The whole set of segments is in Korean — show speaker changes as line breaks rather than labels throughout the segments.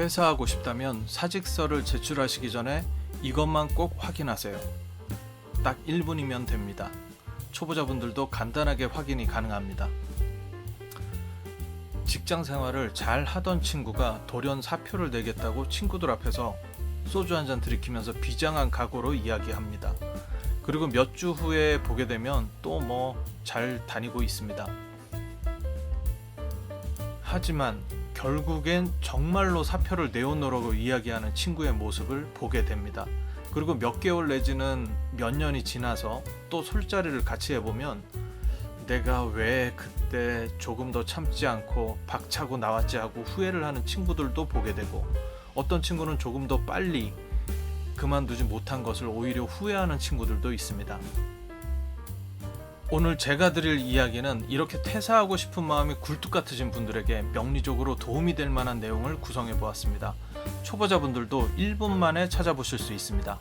퇴사하고 싶다면 사직서를 제출하시기 전에 이것만 꼭 확인하세요. 딱 1분이면 됩니다. 초보자분들도 간단하게 확인이 가능합니다. 직장 생활을 잘 하던 친구가 돌연 사표를 내겠다고 친구들 앞에서 소주 한잔 들이키면서 비장한 각오로 이야기합니다. 그리고 몇 주 후에 보게 되면 또 잘 다니고 있습니다. 하지만 결국엔 정말로 사표를 내오노라고 이야기하는 친구의 모습을 보게 됩니다. 그리고 몇 개월 내지는 몇 년이 지나서 또 술자리를 같이 해보면 내가 왜 그때 조금 더 참지 않고 박차고 나왔지 하고 후회를 하는 친구들도 보게 되고, 어떤 친구는 조금 더 빨리 그만두지 못한 것을 오히려 후회하는 친구들도 있습니다. 오늘 제가 드릴 이야기는 이렇게 퇴사하고 싶은 마음이 굴뚝 같으신 분들에게 명리적으로 도움이 될 만한 내용을 구성해 보았습니다. 초보자분들도 1분 만에 찾아보실 수 있습니다.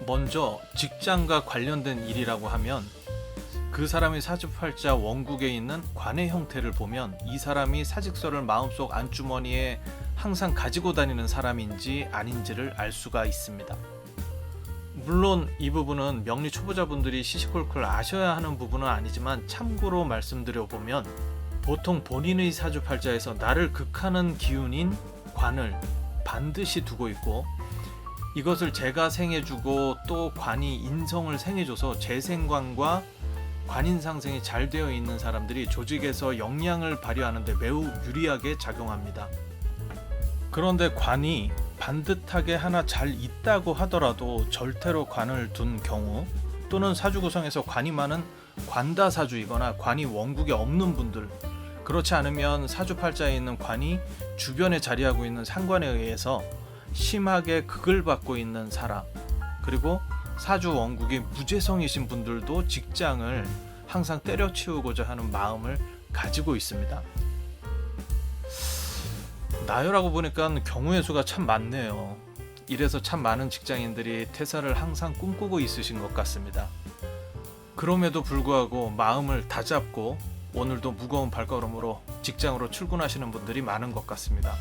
먼저 직장과 관련된 일이라고 하면 그 사람이 사주팔자 원국에 있는 관의 형태를 보면 이 사람이 사직서를 마음속 안주머니에 항상 가지고 다니는 사람인지 아닌지를 알 수가 있습니다. 물론 이 부분은 명리 초보자분들이 시시콜콜 아셔야 하는 부분은 아니지만 참고로 말씀드려보면, 보통 본인의 사주팔자에서 나를 극하는 기운인 관을 반드시 두고 있고, 이것을 제가 생해주고 또 관이 인성을 생해줘서 재생관과 관인상생이 잘 되어 있는 사람들이 조직에서 역량을 발휘하는 데 매우 유리하게 작용합니다. 그런데 관이 반듯하게 하나 잘 있다고 하더라도 절대로 관을 둔 경우, 또는 사주 구성에서 관이 많은 관다사주이거나 관이 원국에 없는 분들, 그렇지 않으면 사주팔자에 있는 관이 주변에 자리하고 있는 상관에 의해서 심하게 극을 받고 있는 사람, 그리고 사주 원국이 무재성이신 분들도 직장을 항상 때려치우고자 하는 마음을 가지고 있습니다. 나열하고 보니까 경우의 수가 참 많네요. 이래서 참 많은 직장인들이 퇴사를 항상 꿈꾸고 있으신 것 같습니다. 그럼에도 불구하고 마음을 다잡고 오늘도 무거운 발걸음으로 직장으로 출근하시는 분들이 많은 것 같습니다.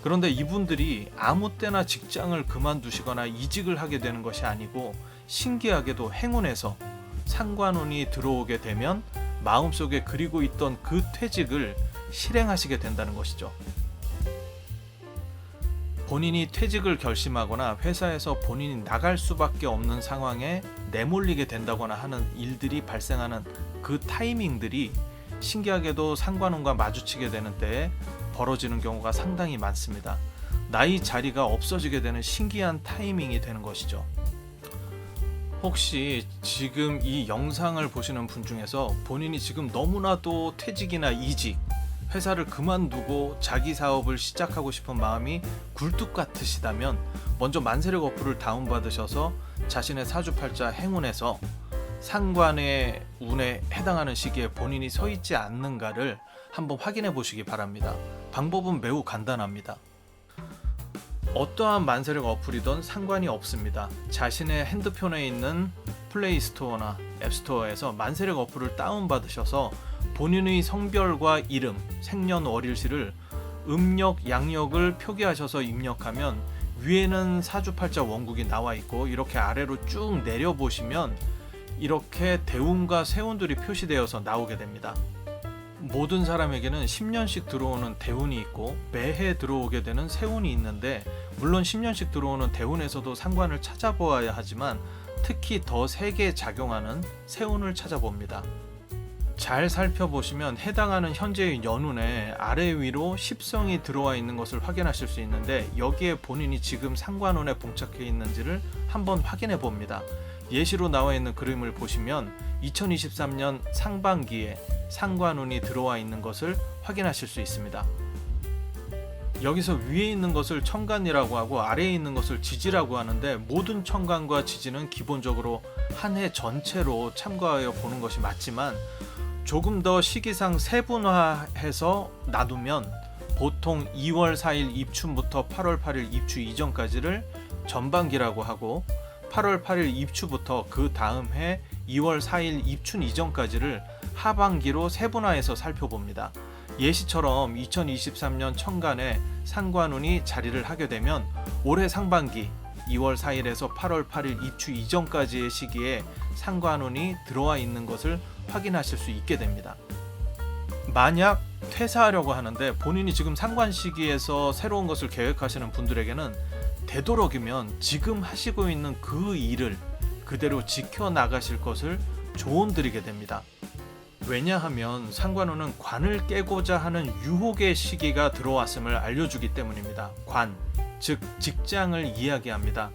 그런데 이분들이 아무 때나 직장을 그만두시거나 이직을 하게 되는 것이 아니고, 신기하게도 행운에서 상관운이 들어오게 되면 마음속에 그리고 있던 그 퇴직을 실행하시게 된다는 것이죠. 본인이 퇴직을 결심하거나 회사에서 본인이 나갈 수밖에 없는 상황에 내몰리게 된다거나 하는 일들이 발생하는 그 타이밍들이 신기하게도 상관운과 마주치게 되는 때에 벌어지는 경우가 상당히 많습니다. 나의 자리가 없어지게 되는 신기한 타이밍이 되는 것이죠. 혹시 지금 이 영상을 보시는 분 중에서 본인이 지금 너무나도 퇴직이나 이직, 회사를 그만두고 자기 사업을 시작하고 싶은 마음이 굴뚝 같으시다면 먼저 만세력 어플을 다운받으셔서 자신의 사주팔자 행운에서 상관의 운에 해당하는 시기에 본인이 서 있지 않는가를 한번 확인해 보시기 바랍니다. 방법은 매우 간단합니다. 어떠한 만세력 어플이든 상관이 없습니다. 자신의 핸드폰에 있는 플레이스토어나 앱스토어에서 만세력 어플을 다운받으셔서 본인의 성별과 이름, 생년월일시를 음력, 양력을 표기하셔서 입력하면 위에는 사주팔자 원국이 나와 있고, 이렇게 아래로 쭉 내려보시면 이렇게 대운과 세운들이 표시되어서 나오게 됩니다. 모든 사람에게는 10년씩 들어오는 대운이 있고 매해 들어오게 되는 세운이 있는데, 물론 10년씩 들어오는 대운에서도 상관을 찾아보아야 하지만 특히 더 세게 작용하는 세운을 찾아봅니다. 잘 살펴보시면 해당하는 현재의 연운에 아래 위로 십성이 들어와 있는 것을 확인하실 수 있는데, 여기에 본인이 지금 상관운에 봉착해 있는지를 한번 확인해 봅니다. 예시로 나와 있는 그림을 보시면 2023년 상반기에 상관운이 들어와 있는 것을 확인하실 수 있습니다. 여기서 위에 있는 것을 천간이라고 하고 아래에 있는 것을 지지라고 하는데, 모든 천간과 지지는 기본적으로 한 해 전체로 참고하여 보는 것이 맞지만, 조금 더 시기상 세분화해서 나누면 보통 2월 4일 입춘부터 8월 8일 입추 이전까지를 전반기라고 하고, 8월 8일 입추부터 그 다음 해 2월 4일 입춘 이전까지를 하반기로 세분화해서 살펴봅니다. 예시처럼 2023년 천간에 상관운이 자리를 하게 되면 올해 상반기 2월 4일에서 8월 8일 입추 이전까지의 시기에 상관운이 들어와 있는 것을 확인하실 수 있게 됩니다. 만약 퇴사하려고 하는데 본인이 지금 상관 시기에서 새로운 것을 계획하시는 분들에게는 되도록이면 지금 하시고 있는 그 일을 그대로 지켜나가실 것을 조언드리게 됩니다. 왜냐하면 상관운은 관을 깨고자 하는 유혹의 시기가 들어왔음을 알려주기 때문입니다. 관, 즉 직장을 이야기합니다.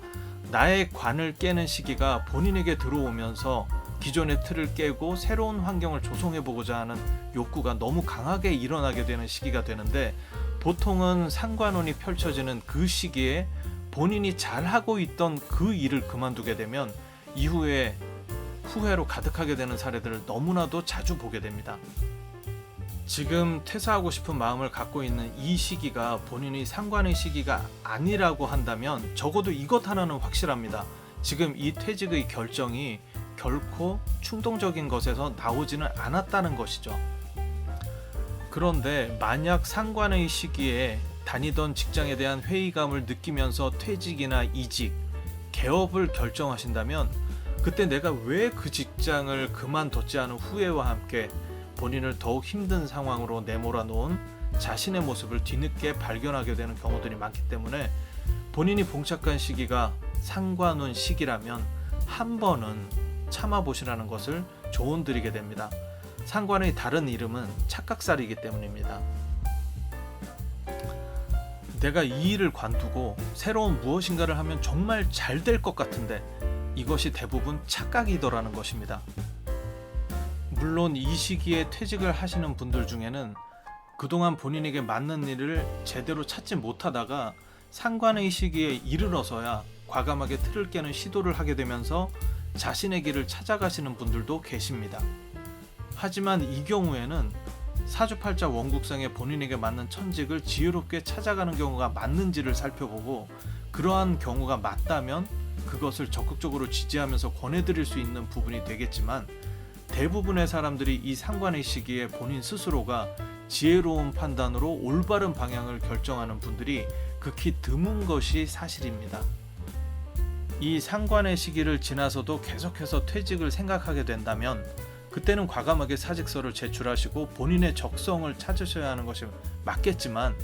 나의 관을 깨는 시기가 본인에게 들어오면서 기존의 틀을 깨고 새로운 환경을 조성해보고자 하는 욕구가 너무 강하게 일어나게 되는 시기가 되는데, 보통은 상관운이 펼쳐지는 그 시기에 본인이 잘하고 있던 그 일을 그만두게 되면 이후에 후회로 가득하게 되는 사례들을 너무나도 자주 보게 됩니다. 지금 퇴사하고 싶은 마음을 갖고 있는 이 시기가 본인이 상관의 시기가 아니라고 한다면 적어도 이것 하나는 확실합니다. 지금 이 퇴직의 결정이 결코 충동적인 것에서 나오지는 않았다는 것이죠. 그런데 만약 상관의 시기에 다니던 직장에 대한 회의감을 느끼면서 퇴직이나 이직, 개업을 결정하신다면 그때 내가 왜 그 직장을 그만뒀지 하는 후회와 함께 본인을 더욱 힘든 상황으로 내몰아 놓은 자신의 모습을 뒤늦게 발견하게 되는 경우들이 많기 때문에 본인이 봉착한 시기가 상관운 시기라면 한 번은 참아보시라는 것을 조언드리게 됩니다. 상관의 다른 이름은 착각살이기 때문입니다. 내가 이 일을 관두고 새로운 무엇인가를 하면 정말 잘 될 것 같은데 이것이 대부분 착각이더라는 것입니다. 물론 이 시기에 퇴직을 하시는 분들 중에는 그동안 본인에게 맞는 일을 제대로 찾지 못하다가 상관의 시기에 이르러서야 과감하게 틀을 깨는 시도를 하게 되면서 자신의 길을 찾아가시는 분들도 계십니다. 하지만 이 경우에는 사주팔자 원국상에 본인에게 맞는 천직을 지혜롭게 찾아가는 경우가 맞는지를 살펴보고, 그러한 경우가 맞다면 그것을 적극적으로 지지하면서 권해드릴 수 있는 부분이 되겠지만, 대부분의 사람들이 이 상관의 시기에 본인 스스로가 지혜로운 판단으로 올바른 방향을 결정하는 분들이 극히 드문 것이 사실입니다. 이 상관의 시기를 지나서도 계속해서 퇴직을 생각하게 된다면 그때는 과감하게 사직서를 제출하시고 본인의 적성을 찾으셔야 하는 것이 맞겠지만,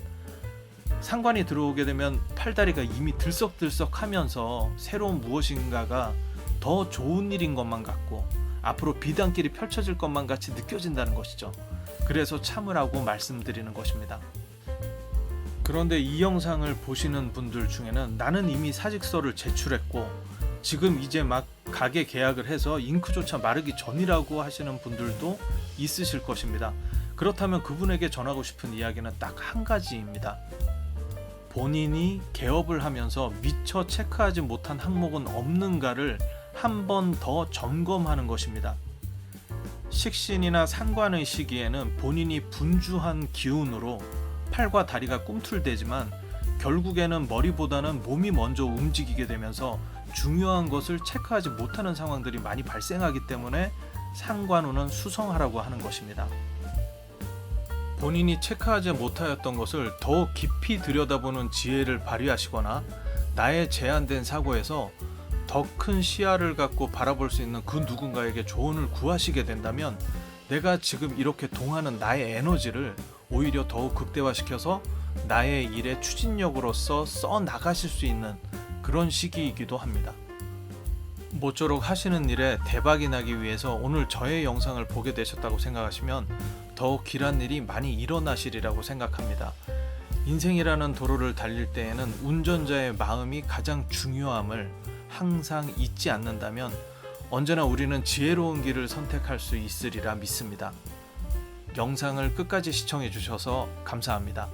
상관이 들어오게 되면 팔다리가 이미 들썩들썩하면서 새로운 무엇인가가 더 좋은 일인 것만 같고 앞으로 비단길이 펼쳐질 것만 같이 느껴진다는 것이죠. 그래서 참으라고 말씀드리는 것입니다. 그런데 이 영상을 보시는 분들 중에는 나는 이미 사직서를 제출했고 지금 이제 막 가게 계약을 해서 잉크조차 마르기 전이라고 하시는 분들도 있으실 것입니다. 그렇다면 그분에게 전하고 싶은 이야기는 딱 한 가지입니다. 본인이 개업을 하면서 미처 체크하지 못한 항목은 없는가를 한 번 더 점검하는 것입니다. 식신이나 상관의 시기에는 본인이 분주한 기운으로 팔과 다리가 꿈틀대지만 결국에는 머리보다는 몸이 먼저 움직이게 되면서 중요한 것을 체크하지 못하는 상황들이 많이 발생하기 때문에 상관운은 수성하라고 하는 것입니다. 본인이 체크하지 못하였던 것을 더 깊이 들여다보는 지혜를 발휘하시거나 나의 제한된 사고에서 더 큰 시야를 갖고 바라볼 수 있는 그 누군가에게 조언을 구하시게 된다면 내가 지금 이렇게 동하는 나의 에너지를 오히려 더욱 극대화시켜서 나의 일의 추진력으로서 써 나가실 수 있는 그런 시기이기도 합니다. 모쪼록 하시는 일에 대박이 나기 위해서 오늘 저의 영상을 보게 되셨다고 생각하시면 더욱 길한 일이 많이 일어나시리라고 생각합니다. 인생이라는 도로를 달릴 때에는 운전자의 마음이 가장 중요함을 항상 잊지 않는다면 언제나 우리는 지혜로운 길을 선택할 수 있으리라 믿습니다. 영상을 끝까지 시청해 주셔서 감사합니다.